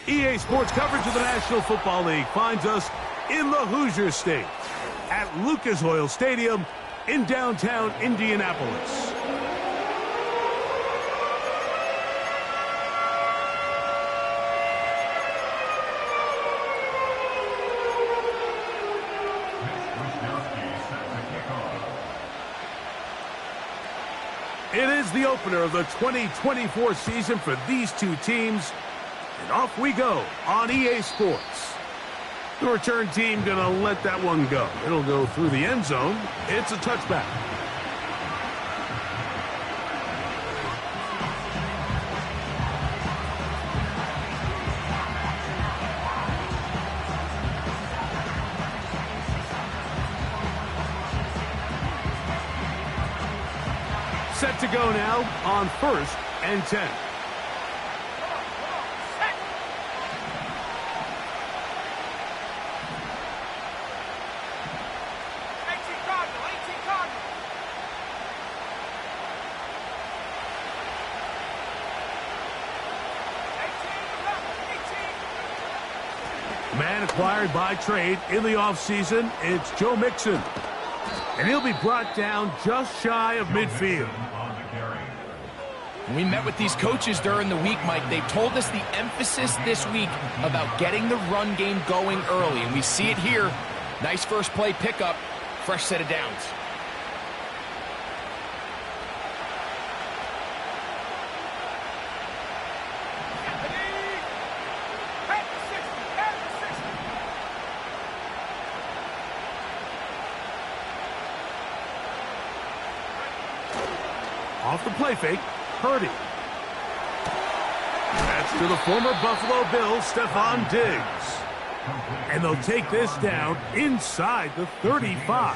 EA Sports coverage of the National Football League finds us in the Hoosier State at Lucas Oil Stadium in downtown Indianapolis. It is the opener of the 2024 season for these two teams. And off we go on EA Sports. The return team gonna let that one go. It'll go through the end zone. It's a touchback. Set to go now on 1st and 10. Man acquired by trade in the offseason, it's Joe Mixon. And he'll be brought down just shy of midfield. We met with these coaches during the week, Mike. They told us the emphasis this week about getting the run game going early. And we see it here. Nice first play pickup, fresh set of downs. Off the play fake, Purdy. That's to the former Buffalo Bills, Stephon Diggs. And they'll take this down inside the 35.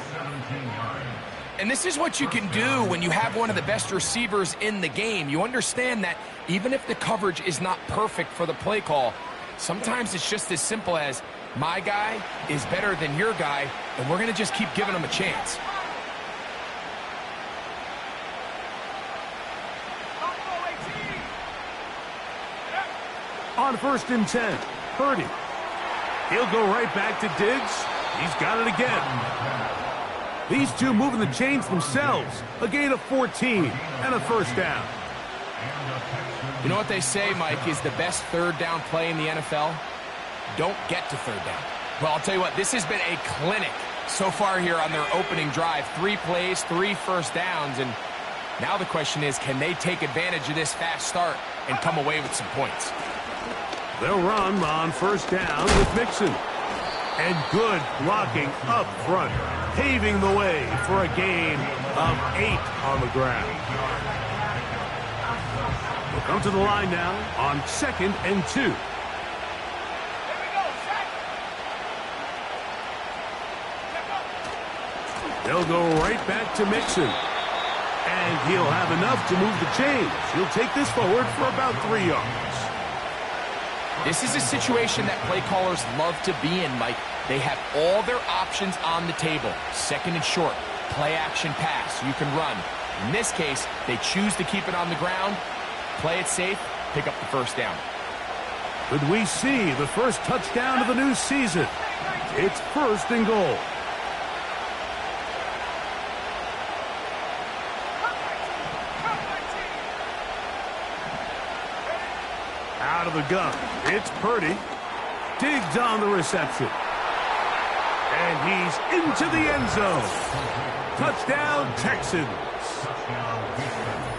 And this is what you can do when you have one of the best receivers in the game. You understand that even if the coverage is not perfect for the play call, sometimes it's just as simple as, my guy is better than your guy, and we're going to just keep giving him a chance. On 1st and 10, Purdy. He'll go right back to Diggs. He's got it again. These two moving the chains themselves. A gain of 14 and a first down. You know what they say, Mike, is the best third down play in the NFL? Don't get to third down. Well, I'll tell you what, this has been a clinic so far here on their opening drive. 3 plays, 3 first downs, and now the question is, can they take advantage of this fast start and come away with some points? They'll run on 1st down with Mixon. And good blocking up front, paving the way for a gain of 8 on the ground. We'll come to the line now on 2nd and 2. They'll go right back to Mixon. And he'll have enough to move the chains. He'll take this forward for about 3 yards. This is a situation that play callers love to be in, Mike. They have all their options on the table. 2nd and short, play action pass, you can run. In this case, they choose to keep it on the ground, play it safe, pick up the first down. Could we see the first touchdown of the new season? It's 1st and goal. Out of the gun, it's Purdy. Diggs on the reception. And he's into the end zone. Touchdown, Texans.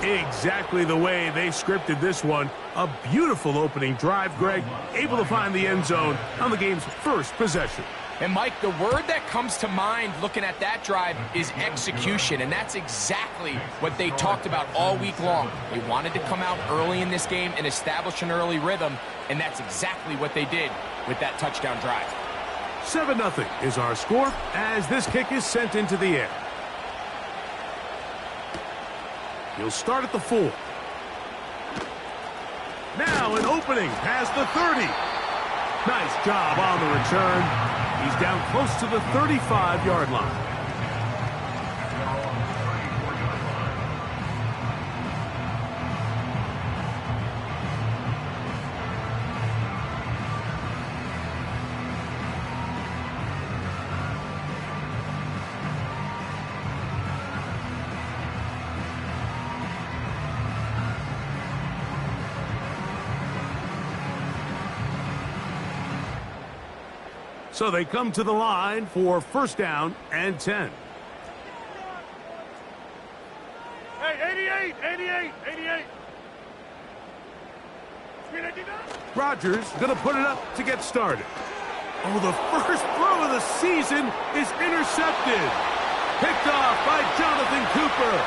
Exactly the way they scripted this one. A beautiful opening drive, Greg. Able to find the end zone on the game's first possession. And, Mike, the word that comes to mind looking at that drive is execution, and that's exactly what they talked about all week long. They wanted to come out early in this game and establish an early rhythm, and that's exactly what they did with that touchdown drive. 7-0 is our score as this kick is sent into the air. He'll start at the 4. Now an opening past the 30. Nice job on the return. He's down close to the 35-yard line. So they come to the line for first down and 10. Hey, 88. Rodgers going to put it up to get started. Oh, the first throw of the season is intercepted. Picked off by Jonathan Cooper.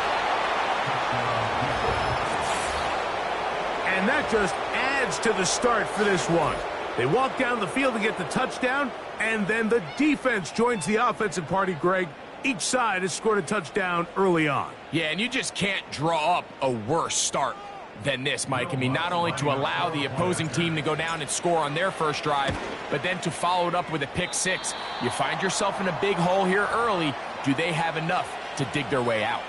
And that just adds to the start for this one. They walk down the field to get the touchdown, and then the defense joins the offensive party, Greg. Each side has scored a touchdown early on. Yeah, and you just can't draw up a worse start than this, Mike. I mean, not only to allow the opposing team to go down and score on their first drive, but then to follow it up with a pick six. You find yourself in a big hole here early. Do they have enough to dig their way out?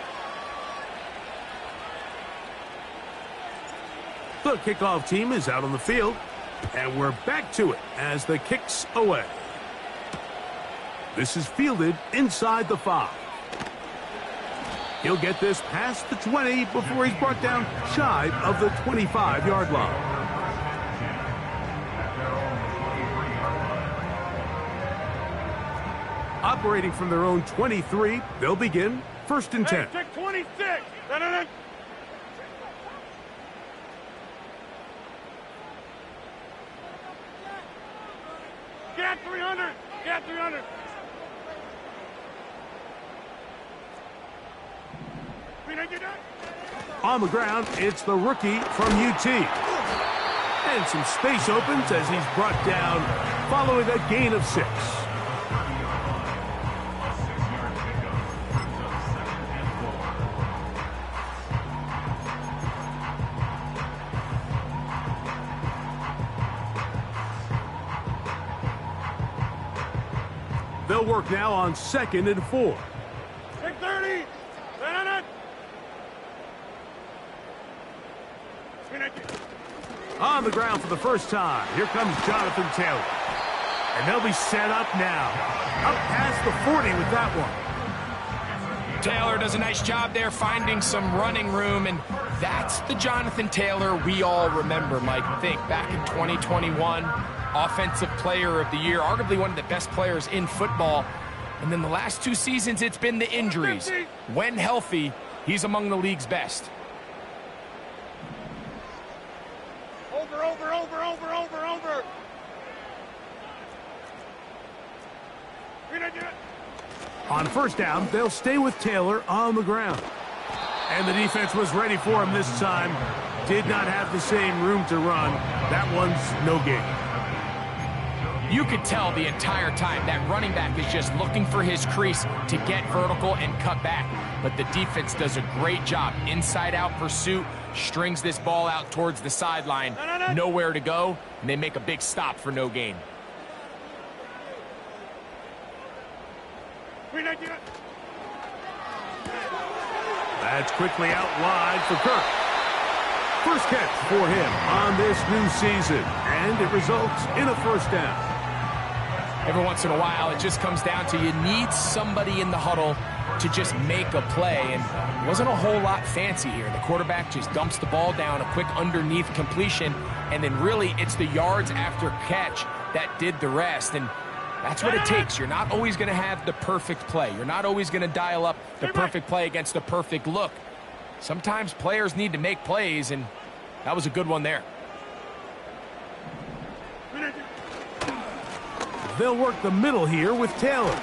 The kickoff team is out on the field, and we're back to it as the kick's away. This is fielded inside the 5. He'll get this past the 20 before he's brought down shy of the 25-yard line. Operating from their own 23, they'll begin first and 10. Hey, 26. Get 300. Get 300. On the ground, it's the rookie from UT. And some space opens as he's brought down following a gain of 6. They'll work now on 2nd and 4. Big 30. On the ground for the first time. Here comes Jonathan Taylor. And they'll be set up now. Up past the 40 with that one. Taylor does a nice job there finding some running room, and that's the Jonathan Taylor we all remember, Mike. Think back in 2021, Offensive Player of the Year, arguably one of the best players in football. And then the last 2 seasons, it's been the injuries. When healthy, he's among the league's best. Over. On first down, they'll stay with Taylor on the ground. And the defense was ready for him this time. Did not have the same room to run. That one's no gain. You could tell the entire time that running back is just looking for his crease to get vertical and cut back. But the defense does a great job. Inside-out pursuit, strings this ball out towards the sideline. Nowhere to go, and they make a big stop for no gain. That's quickly out wide for Kirk. First catch for him on this new season, and it results in a first down. Every once in a while, it just comes down to you need somebody in the huddle to just make a play, and it wasn't a whole lot fancy here. The quarterback just dumps the ball down, a quick underneath completion, and then really it's the yards after catch that did the rest, and that's what it takes. You're not always going to have the perfect play. You're not always going to dial up the perfect play against the perfect look. Sometimes players need to make plays, and that was a good one there. They'll work the middle here with Taylor.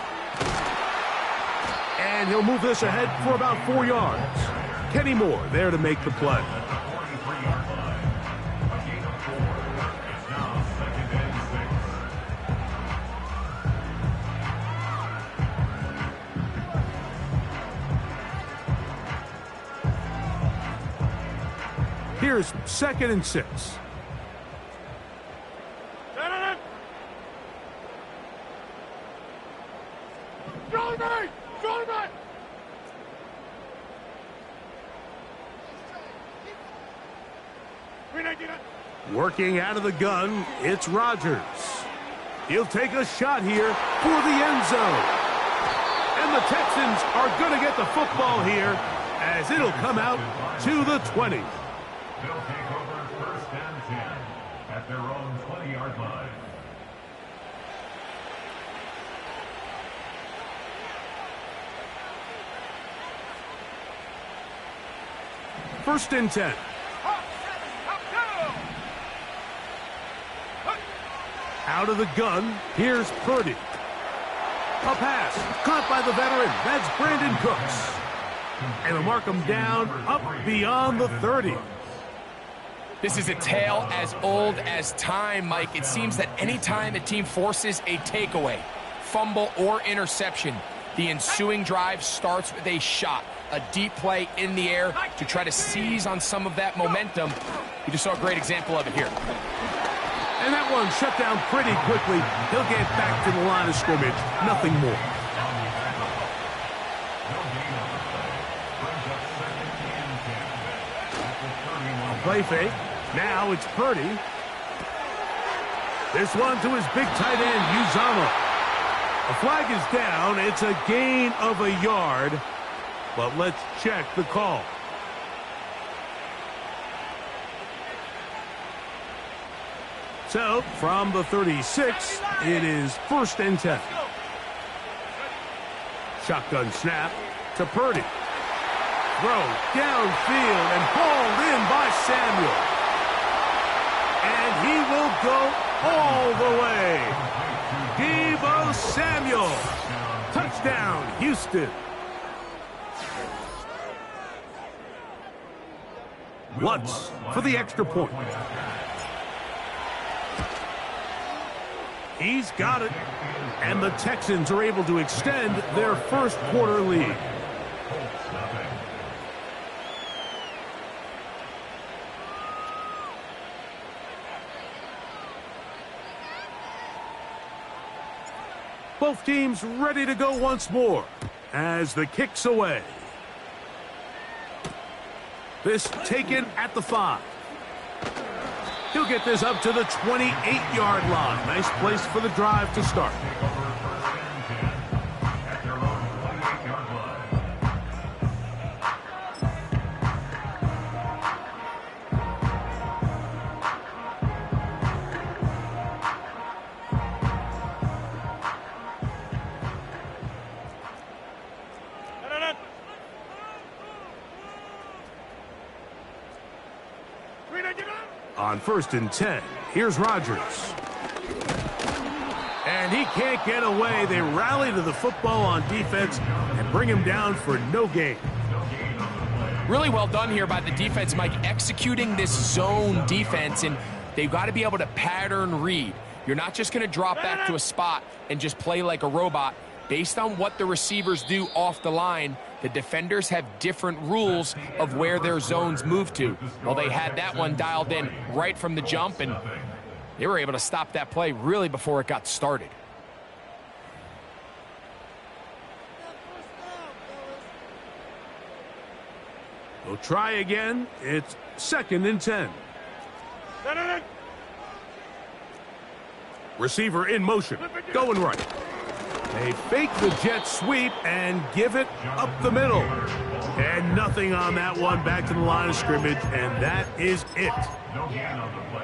And he'll move this ahead for about 4 yards. Kenny Moore there to make the play. Here's 2nd and 6. Working out of the gun, it's Rodgers. He'll take a shot here for the end zone. And the Texans are going to get the football here as it'll come out to the 20. They'll take over first and 10 at their own 20-yard line. First and 10. Out of the gun, here's Purdy. A pass, caught by the veteran. That's Brandon Cooks. And they'll mark him down up beyond the 30. This is a tale as old as time, Mike. It seems that anytime a team forces a takeaway, fumble, or interception, the ensuing drive starts with a shot, a deep play in the air to try to seize on some of that momentum. We just saw a great example of it here. And that one shut down pretty quickly. He'll get back to the line of scrimmage. Nothing more. Play fake. Now it's Purdy. This one to his big tight end, Uzama. A flag is down. It's a gain of a yard. But let's check the call. So, from the 36, it is first and 10. Shotgun snap to Purdy. Throw downfield and hauled in by Samuel. And he will go all the way. Deebo Samuel. Touchdown, Houston. Lutz for the extra point. He's got it. And the Texans are able to extend their first quarter lead. Both teams ready to go once more as the kick's away. This taken at the 5. He'll get this up to the 28-yard line. Nice place for the drive to start. On first and 10, here's Rodgers. And he can't get away. They rally to the football on defense and bring him down for no gain. Really well done here by the defense, Mike, executing this zone defense, and they've got to be able to pattern read. You're not just going to drop back to a spot and just play like a robot. Based on what the receivers do off the line, the defenders have different rules of where their zones move to. Well, they had that one dialed in right from the jump, and they were able to stop that play really before it got started. We'll try again. It's second and 10. Receiver in motion, going right. They fake the jet sweep and give it up the middle. And nothing on that one. Back to the line of scrimmage, and that is it.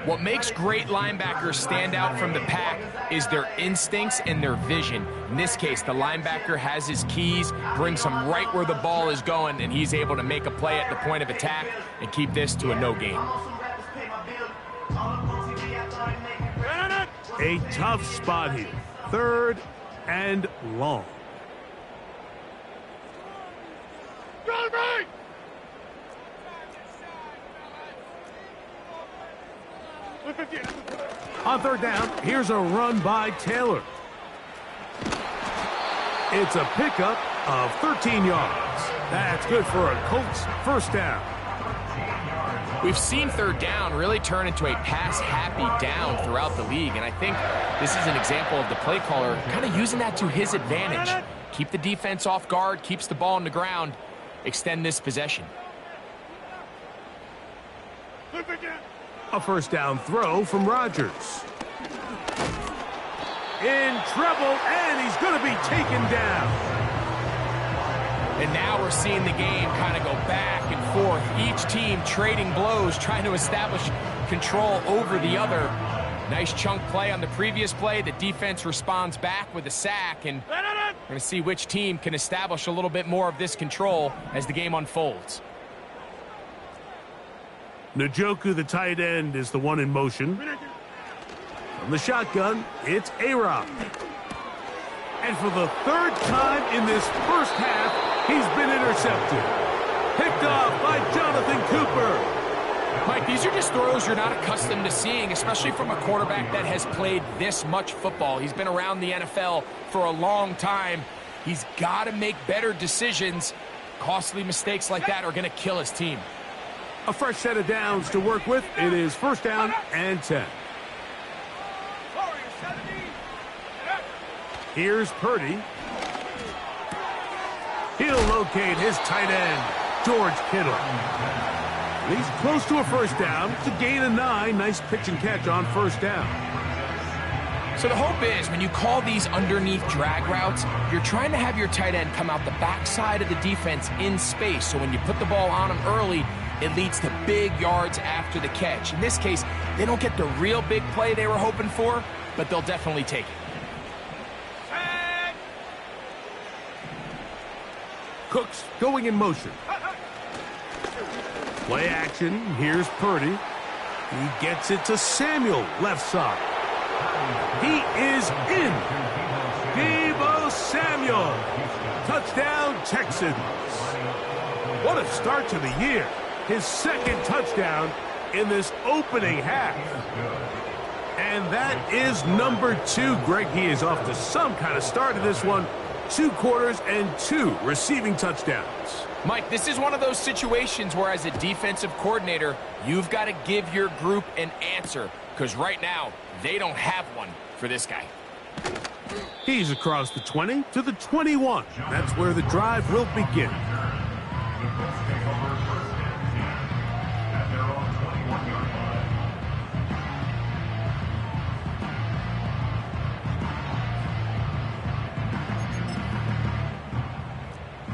What makes great linebackers stand out from the pack is their instincts and their vision. In this case, the linebacker has his keys, brings him right where the ball is going, and he's able to make a play at the point of attack and keep this to a no gain. A tough spot here. Third and long. On third down, here's a run by Taylor. It's a pickup of 13 yards. That's good for a Colts first down. We've seen third down really turn into a pass-happy down throughout the league, and I think this is an example of the play caller kind of using that to his advantage. Keep the defense off guard, keeps the ball on the ground, extend this possession. A first down throw from Rodgers. In trouble, and he's going to be taken down. And now we're seeing the game kind of go back and forth. Each team trading blows, trying to establish control over the other. Nice chunk play on the previous play. The defense responds back with a sack, and we're going to see which team can establish a little bit more of this control as the game unfolds. Njoku, the tight end, is the one in motion. From the shotgun, it's A-Rob. And for the third time in this first half, he's been intercepted. Picked off by Jonathan Cooper. Mike, these are just throws you're not accustomed to seeing, especially from a quarterback that has played this much football. He's been around the NFL for a long time. He's got to make better decisions. Costly mistakes like that are going to kill his team. A fresh set of downs to work with. It is first down and 10. Here's Purdy. He'll locate his tight end, George Kittle. He's close to a first down. It's a gain of 9. Nice pitch and catch on first down. So the hope is when you call these underneath drag routes, you're trying to have your tight end come out the backside of the defense in space. So when you put the ball on him early, it leads to big yards after the catch. In this case, they don't get the real big play they were hoping for, but they'll definitely take it. Cooks going in motion. Play action. Here's Purdy. He gets it to Samuel, left side. He is in. Deebo Samuel. Touchdown, Texans. What a start to the year. His second touchdown in this opening half. And that is number 2. Greg, he is off to some kind of start in this one. 2 quarters and 2 receiving touchdowns. Mike, this is one of those situations where as a defensive coordinator, you've got to give your group an answer. Because right now, they don't have one for this guy. He's across the 20 to the 21. That's where the drive will begin.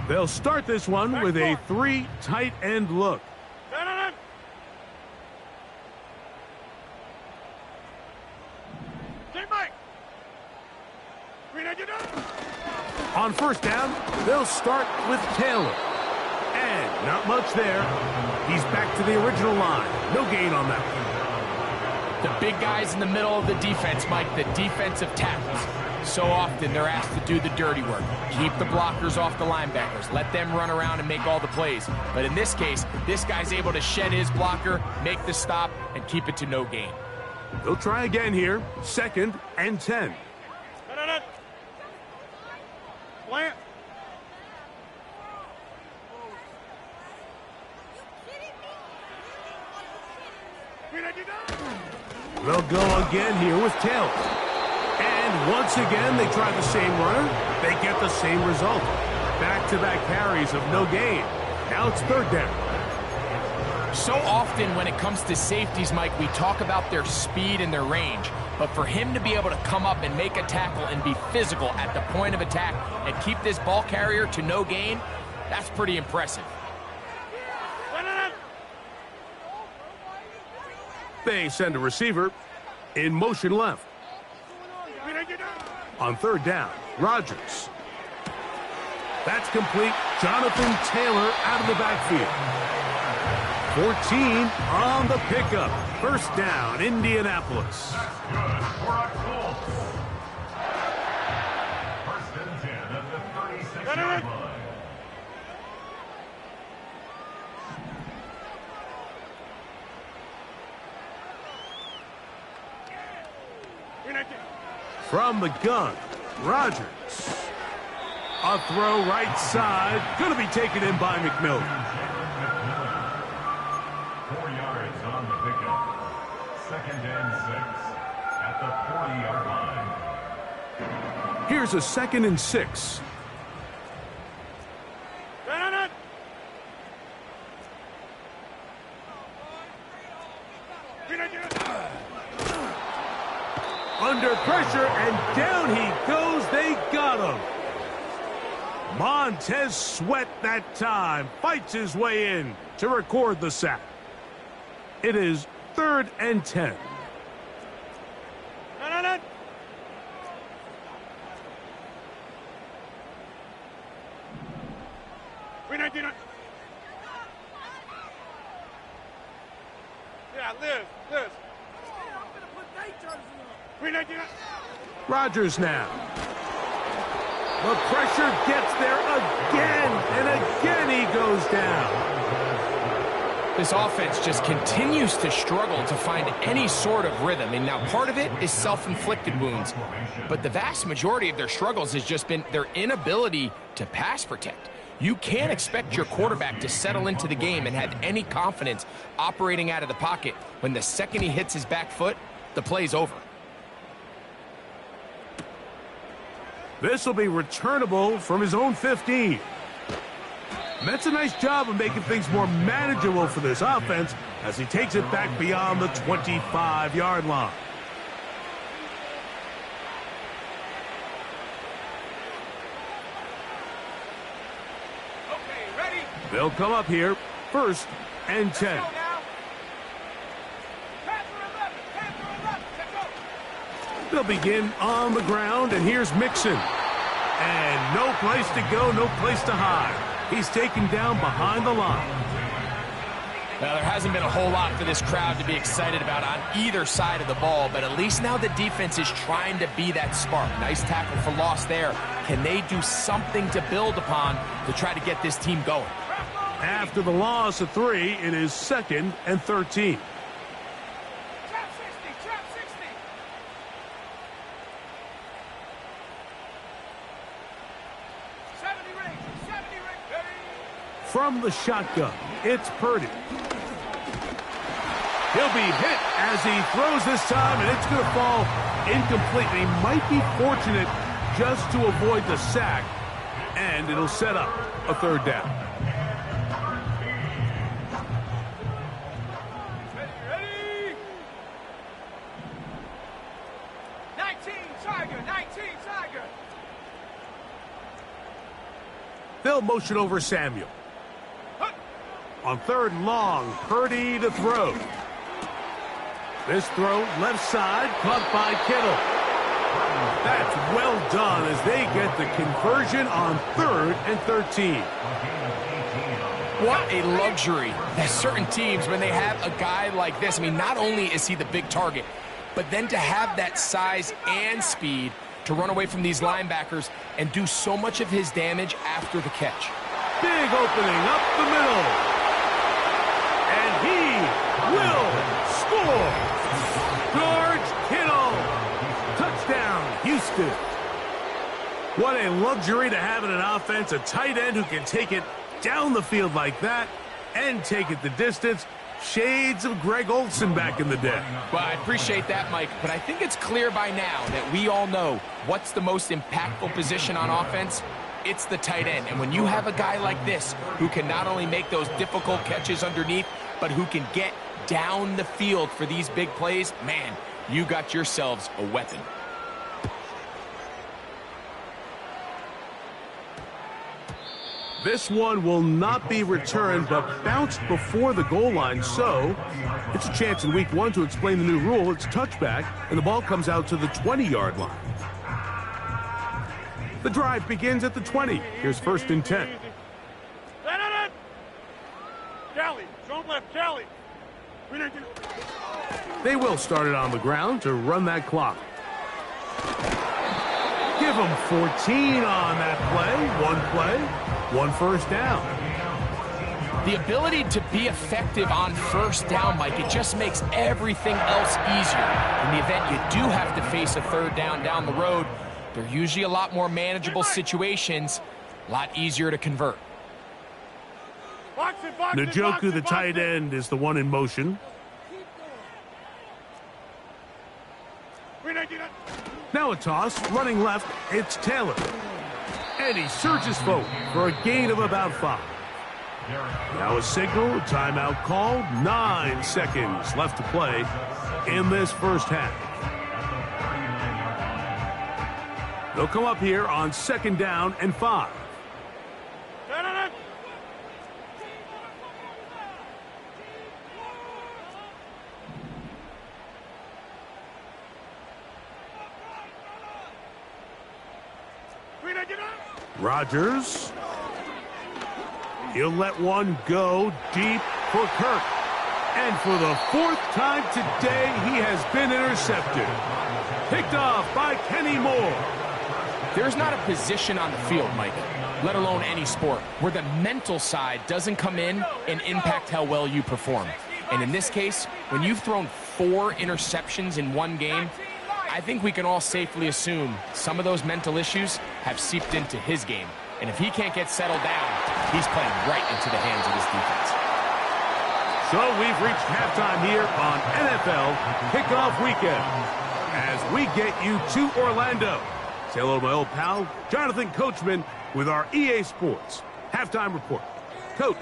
They'll start this one with a 3 tight end look. On first down, they'll start with Taylor. And not much there. He's back to the original line. No gain on that one. The big guys in the middle of the defense, Mike, the defensive tackles. So often they're asked to do the dirty work. Keep the blockers off the linebackers. Let them run around and make all the plays. But in this case, this guy's able to shed his blocker, make the stop, and keep it to no gain. They'll try again here. 2nd and 10. Plant. They'll go again here with Taylor. And once again, they try the same runner. They get the same result. Back-to-back carries of no gain. Now it's 3rd down. So often when it comes to safeties, Mike, we talk about their speed and their range. But for him to be able to come up and make a tackle and be physical at the point of attack and keep this ball carrier to no gain, that's pretty impressive. They send a receiver in motion left. On 3rd down, Rodgers. That's complete. Jonathan Taylor out of the backfield. 14 on the pickup. First down, Indianapolis. Good for a Colts. 1st and 10 at the 36-yard line. From the gun, Rodgers. A throw right side. Going to be taken in by McMillan. 4 yards on the pickup. 2nd and 6 at the 40-yard line. Here's a 2nd and 6. Under pressure, and down he goes. They got him. Montez Sweat that time fights his way in to record the sack. It is 3rd and 10. Yeah, Liz. 319. Rodgers now. The pressure gets there again, and again he goes down. This offense just continues to struggle to find any sort of rhythm. And now part of it is self-inflicted wounds, but the vast majority of their struggles has just been their inability to pass protect. You can't expect your quarterback to settle into the game and have any confidence operating out of the pocket when the second he hits his back foot, the play's over. This will be returnable from his own 15. That's a nice job of making things more manageable for this offense as he takes it back beyond the 25-yard line. Okay, ready? They'll come up here, 1st and 10. They'll begin on the ground, and here's Mixon. And no place to go, no place to hide. He's taken down behind the line. Now, there hasn't been a whole lot for this crowd to be excited about on either side of the ball, but at least now the defense is trying to be that spark. Nice tackle for loss there. Can they do something to build upon to try to get this team going? After the loss of 3, it is 2nd and 13. Trap 60. From the shotgun, it's Purdy. He'll be hit as he throws this time, and it's going to fall incomplete. And he might be fortunate just to avoid the sack, and it'll set up a 3rd down. Ready? 19 Tiger. They'll motion over Samuel. On 3rd and long, Purdy to throw. This throw, left side, caught by Kittle. That's well done as they get the conversion on 3rd and 13. What a luxury that certain teams, when they have a guy like this, I mean, not only is he the big target, but then to have that size and speed to run away from these linebackers and do so much of his damage after the catch. Big opening up the middle. And he will score. George Kittle. Touchdown, Houston. What a luxury to have in an offense, a tight end who can take it down the field like that and take it the distance. Shades of Greg Olsen back in the day. Well, I appreciate that, Mike, but I think it's clear by now that we all know what's the most impactful position on offense. It's the tight end. And when you have a guy like this who can not only make those difficult catches underneath, but who can get down the field for these big plays, man, you got yourselves a weapon. This one will not be returned, but bounced before the goal line, so it's a chance in week 1 to explain the new rule. It's touchback, and the ball comes out to the 20-yard line. The drive begins at the 20. Here's 1st and 10. Cali, zone left, Cali. They will start it on the ground to run that clock. Give them 14 on that play, one first down. The ability to be effective on 1st down, Mike, it just makes everything else easier. In the event you do have to face a 3rd down the road, they're usually a lot more manageable situations, a lot easier to convert. Njoku, the tight end, is the one in motion. Now a toss, running left, it's Taylor. And he surges forward for a gain of about 5. Now a signal, timeout called, 9 seconds left to play in this first half. They'll come up here on 2nd down and 5. Rodgers. He'll let one go deep for Kirk. And for the fourth time today, he has been intercepted. Picked off by Kenny Moore. There's not a position on the field, Mike, let alone any sport, where the mental side doesn't come in and impact how well you perform. And in this case, when you've thrown 4 interceptions in one game, I think we can all safely assume some of those mental issues have seeped into his game. And if he can't get settled down, he's playing right into the hands of his defense. So we've reached halftime here on NFL Kickoff Weekend as we get you to Orlando. Say hello to my old pal, Jonathan Coachman, with our EA Sports Halftime Report. Coach.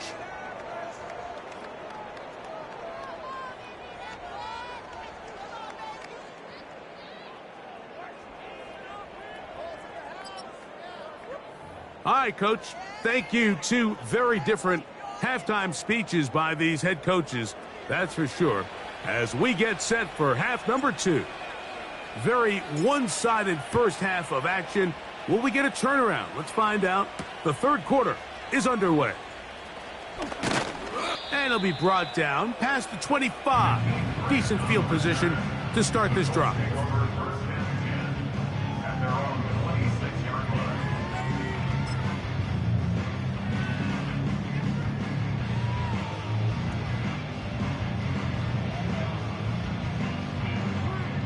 All right, Coach. Thank you. 2 very different halftime speeches by these head coaches, that's for sure, as we get set for half number 2. Very one-sided first half of action. Will we get a turnaround? Let's find out. The third quarter is underway. And it'll be brought down past the 25. Decent field position to start this drive.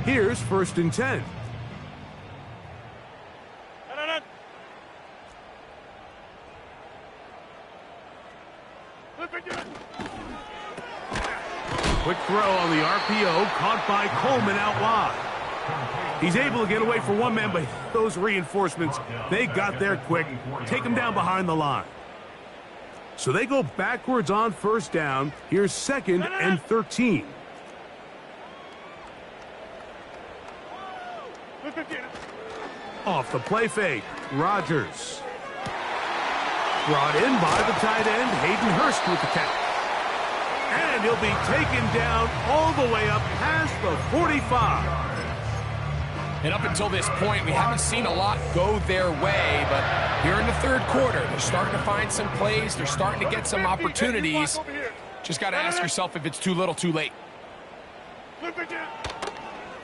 Here's 1st and 10. Quick throw on the RPO, caught by Coleman out wide. He's able to get away from one man, but those reinforcements, they got there quick. Take him down behind the line. So they go backwards on 1st down. Here's 2nd and 13. Off the play fake, Rodgers. Brought in by the tight end, Hayden Hurst with the catch. And he'll be taken down all the way up past the 45. And up until this point, we haven't seen a lot go their way, but here in the third quarter, they're starting to find some plays. They're starting to get some opportunities. Just got to ask yourself if it's too little, too late.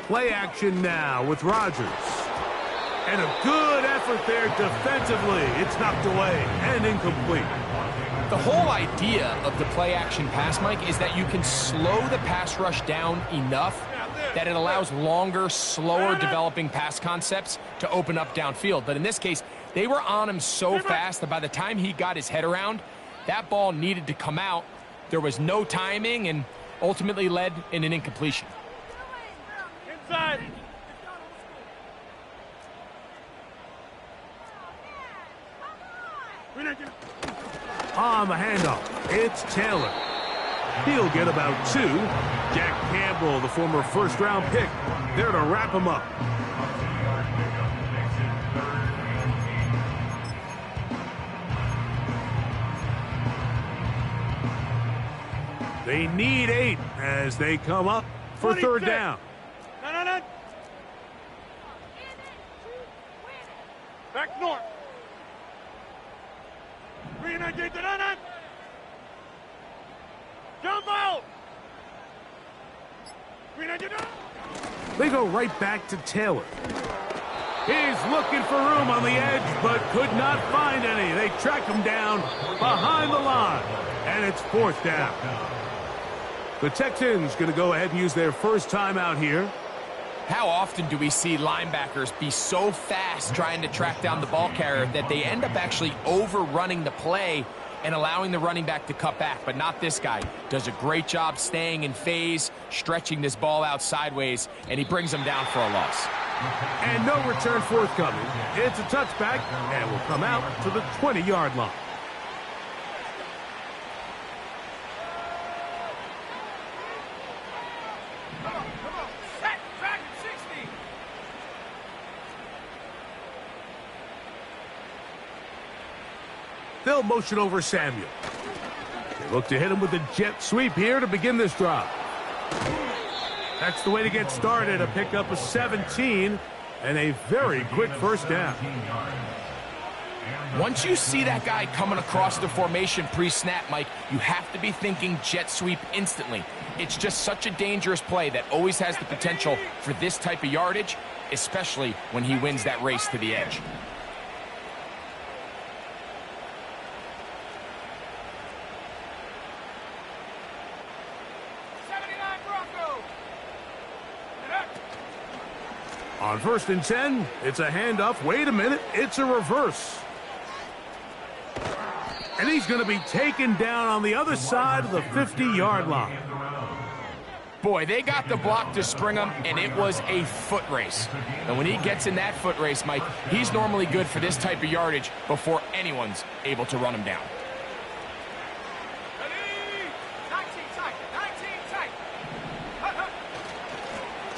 Play action now with Rodgers. And a good effort there defensively. It's knocked away and incomplete. The whole idea of the play action pass, Mike, is that you can slow the pass rush down enough that it allows longer, slower developing pass concepts to open up downfield. But in this case, they were on him so fast that by the time he got his head around, that ball needed to come out. There was no timing and ultimately led in an incompletion. Inside. On the handoff, it's Taylor. He'll get about 2. Jack Campbell, the former first-round pick, there to wrap him up. They need 8 as they come up for 3rd down. No. Back north. Jump out. They go right back to Taylor. He's looking for room on the edge, but could not find any. They track him down behind the line, and it's 4th down. The Texans going to go ahead and use their first timeout here. How often do we see linebackers be so fast trying to track down the ball carrier that they end up actually overrunning the play and allowing the running back to cut back? But not this guy. Does a great job staying in phase, stretching this ball out sideways, and he brings them down for a loss. And no return forthcoming. It's a touchback, and will come out to the 20-yard line. They'll motion over Samuel. They look to hit him with a jet sweep here to begin this drive. That's the way to get started. A pickup of 17 and a very quick first down. Once you see that guy coming across the formation pre-snap, Mike, you have to be thinking jet sweep instantly. It's just such a dangerous play that always has the potential for this type of yardage, especially when he wins that race to the edge. On 1st and 10, it's a handoff. Wait a minute, it's a reverse. And he's going to be taken down on the other side of the 50-yard line. Boy, they got the block to spring him, and it was a foot race. And when he gets in that foot race, Mike, he's normally good for this type of yardage before anyone's able to run him down.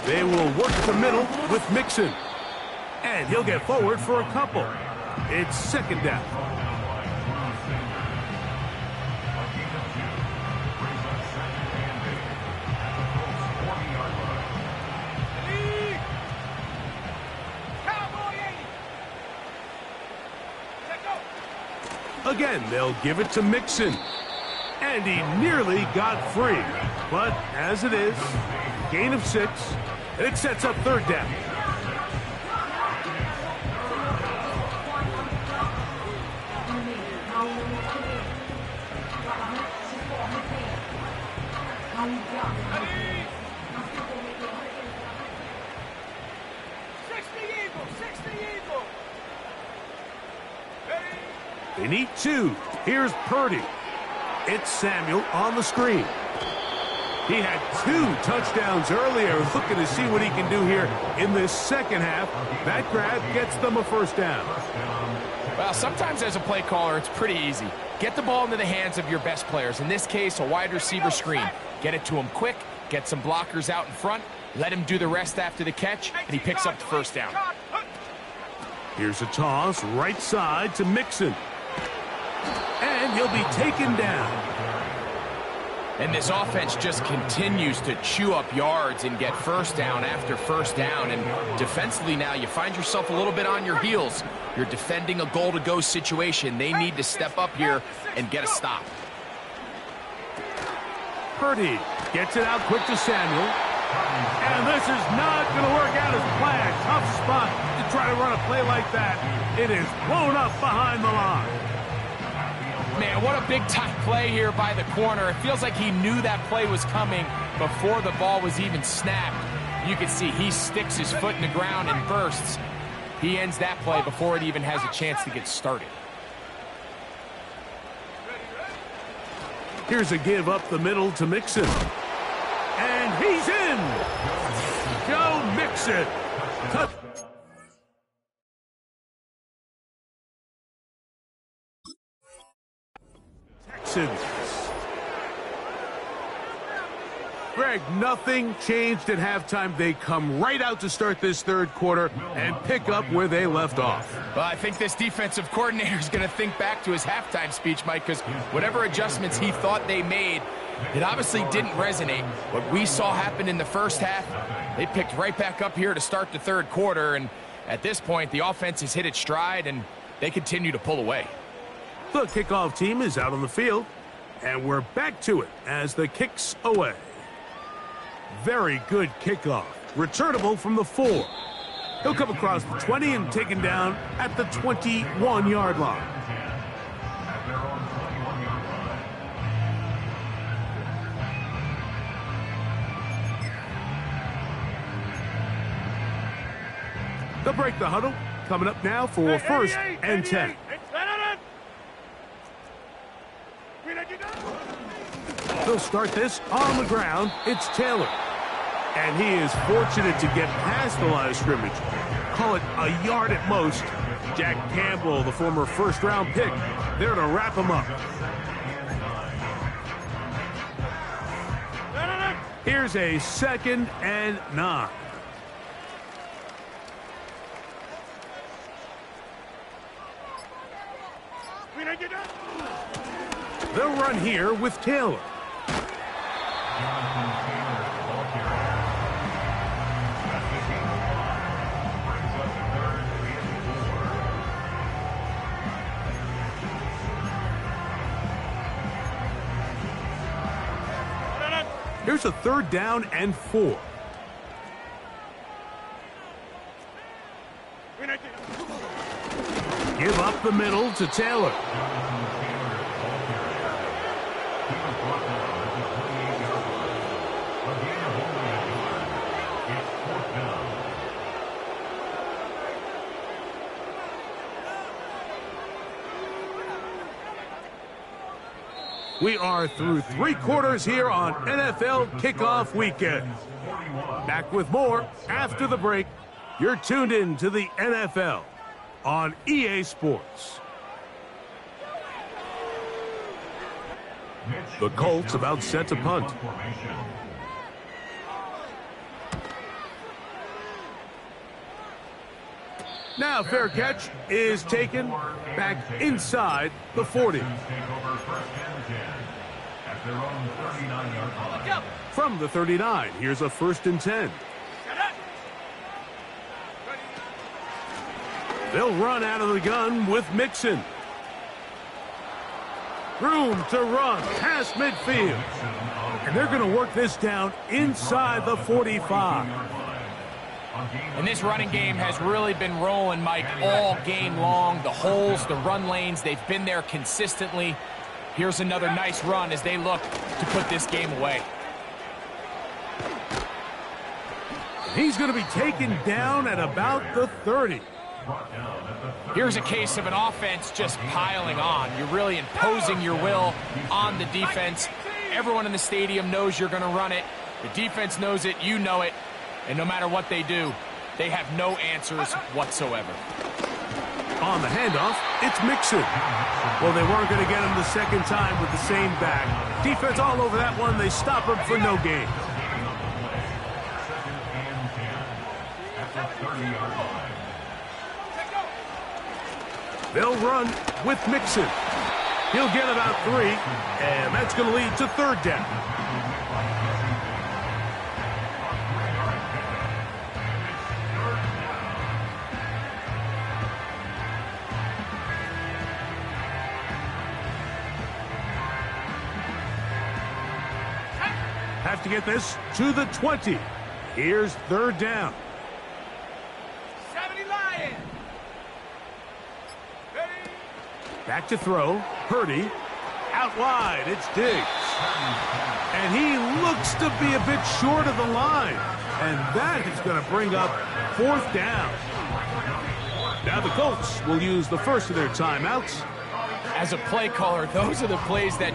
They will work the middle with Mixon. And he'll get forward for a couple. It's 2nd down. Again, they'll give it to Mixon. And he nearly got free. But as it is, gain of 6. And it sets up 3rd down. They need 2. Here's Purdy. It's Samuel on the screen. He had 2 touchdowns earlier, looking to see what he can do here in this second half. That grab gets them a 1st down. Well, sometimes as a play caller, it's pretty easy. Get the ball into the hands of your best players. In this case, a wide receiver screen. Get it to him quick, get some blockers out in front, let him do the rest after the catch, and he picks up the 1st down. Here's a toss, right side to Mixon. And he'll be taken down. And this offense just continues to chew up yards and get 1st down after 1st down. And defensively now, you find yourself a little bit on your heels. You're defending a goal-to-go situation. They need to step up here and get a stop. Purdy gets it out quick to Samuel. And this is not going to work out as planned. Tough spot to try to run a play like that. It is blown up behind the line. Man, what a big-time play here by the corner. It feels like he knew that play was coming before the ball was even snapped. You can see he sticks his foot in the ground and bursts. He ends that play before it even has a chance to get started. Here's a give up the middle to Mixon. And he's in! Joe Mixon. Texans. Greg, nothing changed at halftime. They come right out to start this 3rd quarter and pick up where they left off. Well, I think this defensive coordinator is going to think back to his halftime speech, Mike, because whatever adjustments he thought they made, it obviously didn't resonate. What we saw happen in the 1st half, they picked right back up here to start the 3rd quarter, and at this point, the offense has hit its stride, and they continue to pull away. The kickoff team is out on the field, and we're back to it as the kick's away. Very good kickoff. Returnable from the 4. He'll come across the 20 and taken down at the 21-yard line. They'll break the huddle. Coming up now for 1st and 10. They'll start this on the ground. It's Taylor. And he is fortunate to get past the line of scrimmage. Call it a yard at most. Jack Campbell, the former 1st-round pick, there to wrap him up. Here's a 2nd and 9. They'll run here with Taylor. Here's a 3rd down and 4. Give up the middle to Taylor. We are through 3 quarters here on NFL Kickoff Weekend. Back with more after the break. You're tuned in to the NFL on EA Sports. The Colts about set to punt. Now fair catch is taken back inside the 40. From the 39, here's a 1st and 10. They'll run out of the gun with Mixon. Room to run past midfield. And they're going to work this down inside the 45. And this running game has really been rolling, Mike, all game long. The holes, the run lanes, they've been there consistently. Here's another nice run as they look to put this game away. He's going to be taken down at about the 30. Here's a case of an offense just piling on. You're really imposing your will on the defense. Everyone in the stadium knows you're going to run it. The defense knows it, you know it. And no matter what they do, they have no answers whatsoever. On the handoff, it's Mixon. Well, they weren't going to get him the second time with the same back. Defense all over that one. They stop him for no gain. They'll run with Mixon. He'll get about 3, and that's going to lead to 3rd down. Have to get this to the 20. Here's 3rd down. 70 Lions. Back to throw. Purdy. Out wide. It's Diggs. And he looks to be a bit short of the line. And that is going to bring up 4th down. Now the Colts will use the first of their timeouts. As a play caller, those are the plays that...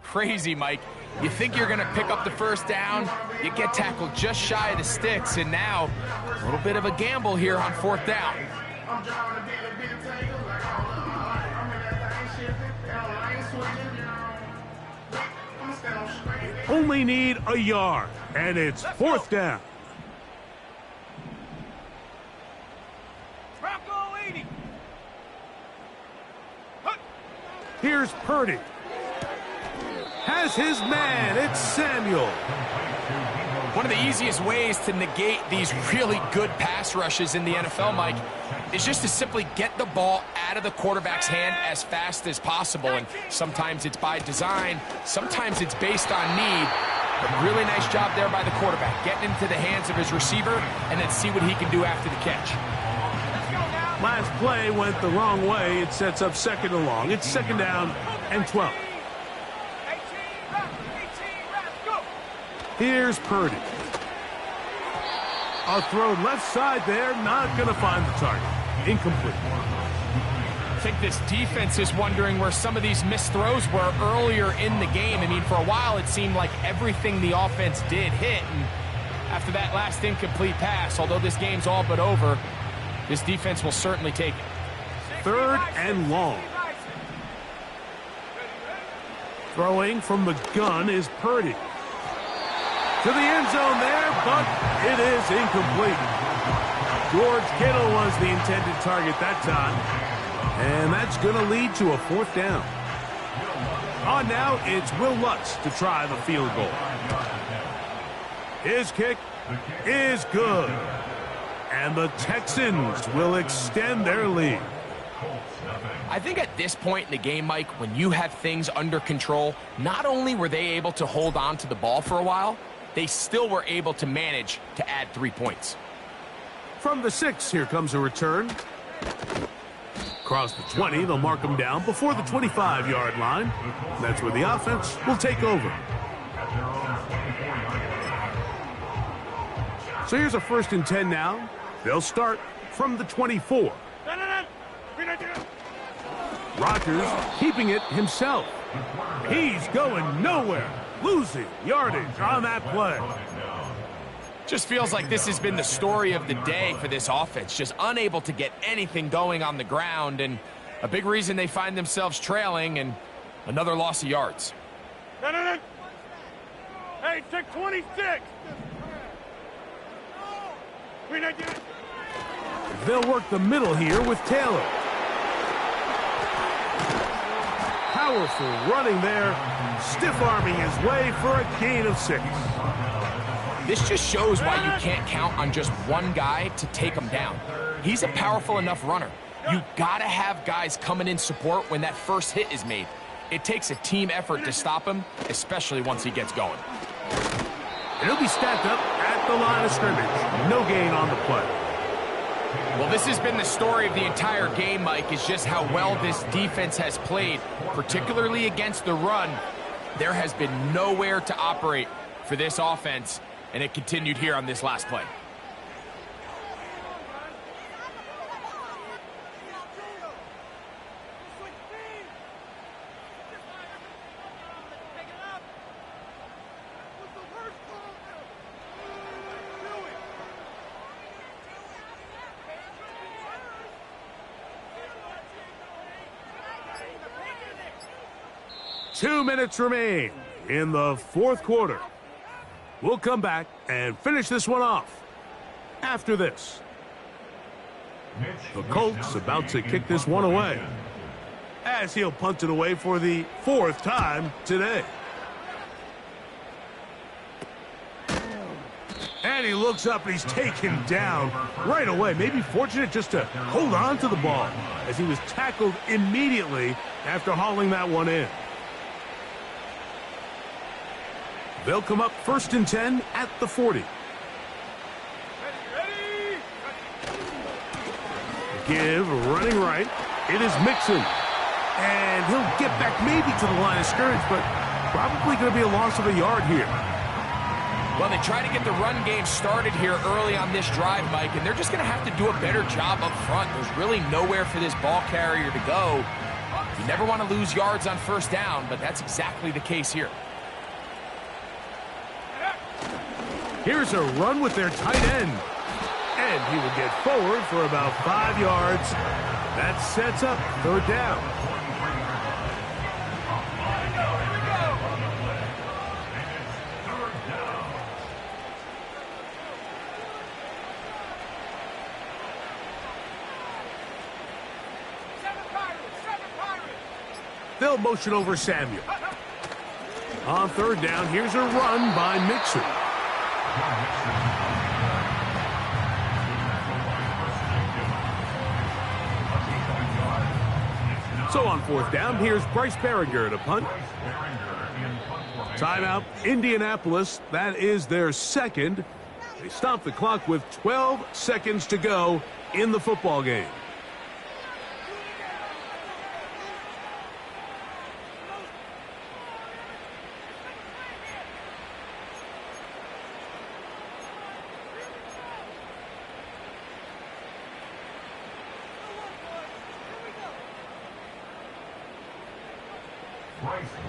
Crazy, Mike. You think you're going to pick up the 1st down, you get tackled just shy of the sticks, and now a little bit of a gamble here on 4th down. Only need a yard, and it's 4th down. Bronco 80. Here's Purdy. Has his man. It's Samuel. One of the easiest ways to negate these really good pass rushes in the NFL, Mike, is just to simply get the ball out of the quarterback's hand as fast as possible. And sometimes it's by design, sometimes it's based on need. But really nice job there by the quarterback, getting into the hands of his receiver and then see what he can do after the catch. Last play went the wrong way. It sets up 2nd and long. It's 2nd down and 12. Here's Purdy. A throw left side there, not going to find the target. Incomplete. I think this defense is wondering where some of these missed throws were earlier in the game. I mean, for a while it seemed like everything the offense did hit, and after that last incomplete pass, although this game's all but over, this defense will certainly take it. 3rd and long. Throwing from the gun is Purdy. To the end zone there, but it is incomplete. George Kittle was the intended target that time. And that's going to lead to a 4th down. On now, it's Will Lutz to try the field goal. His kick is good. And the Texans will extend their lead. I think at this point in the game, Mike, when you have things under control, not only were they able to hold on to the ball for a while, they still were able to manage to add 3 points. From the 6, here comes a return. Across the 20, they'll mark them down before the 25-yard line. That's where the offense will take over. So here's a 1st and 10 now. They'll start from the 24. Rodgers keeping it himself. He's going nowhere. Losing yardage on that play. Just feels like this has been the story of the day for this offense. Just unable to get anything going on the ground, and a big reason they find themselves trailing, and another loss of yards. Hey, check 26. They'll work the middle here with Taylor. Powerful running there, stiff-arming his way for a gain of 6. This just shows why you can't count on just one guy to take him down. He's a powerful enough runner. You gotta have guys coming in support when that first hit is made. It takes a team effort to stop him, especially once he gets going. He'll be stacked up at the line of scrimmage. No gain on the play. Well, this has been the story of the entire game, Mike, is just how well this defense has played, particularly against the run. There has been nowhere to operate for this offense, and it continued here on this last play. Two minutes remain in the 4th quarter. We'll come back and finish this one off after this. The Colts about to kick this one away, as he'll punt it away for the 4th time today. And he looks up and he's taken down right away. Maybe fortunate just to hold on to the ball, as he was tackled immediately after hauling that one in. They'll come up 1st and 10 at the 40. Give running right. It is Mixon. And he'll get back maybe to the line of scrimmage, but probably going to be a loss of a yard here. Well, they try to get the run game started here early on this drive, Mike, and they're just going to have to do a better job up front. There's really nowhere for this ball carrier to go. You never want to lose yards on 1st down, but that's exactly the case here. Here's a run with their tight end. And he will get forward for about 5 yards. That sets up 3rd down. They'll motion over Samuel. On 3rd down, here's a run by Mixon. So on 4th down, here's Bryce Behringer to punt. Timeout, Indianapolis. That is their 2nd. They stop the clock with 12 seconds to go in the football game.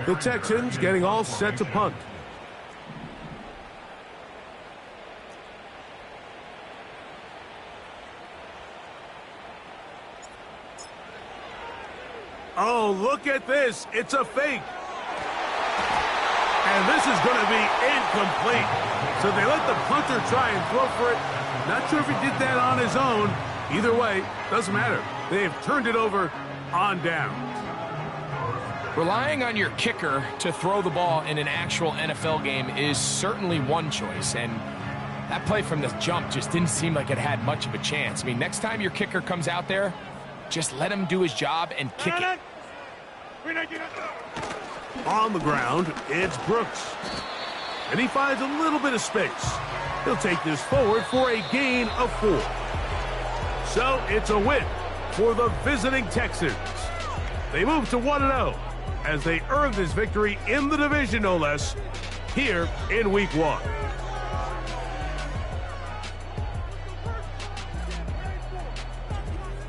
The Texans getting all set to punt. Oh, look at this. It's a fake. And this is going to be incomplete. So they let the punter try and throw for it. Not sure if he did that on his own. Either way, doesn't matter. They've turned it over on down. Relying on your kicker to throw the ball in an actual NFL game is certainly one choice, and that play from the jump just didn't seem like it had much of a chance. I mean, next time your kicker comes out there, just let him do his job and kick it. On the ground, it's Brooks. And he finds a little bit of space. He'll take this forward for a gain of 4. So it's a win for the visiting Texans. They move to 1-0 as they earn this victory in the division, no less, here in Week 1.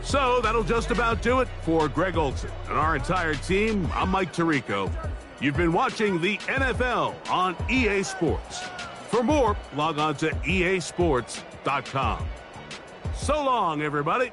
So that'll just about do it for Greg Olson and our entire team. I'm Mike Tirico. You've been watching the NFL on EA Sports. For more, log on to easports.com. So long, everybody.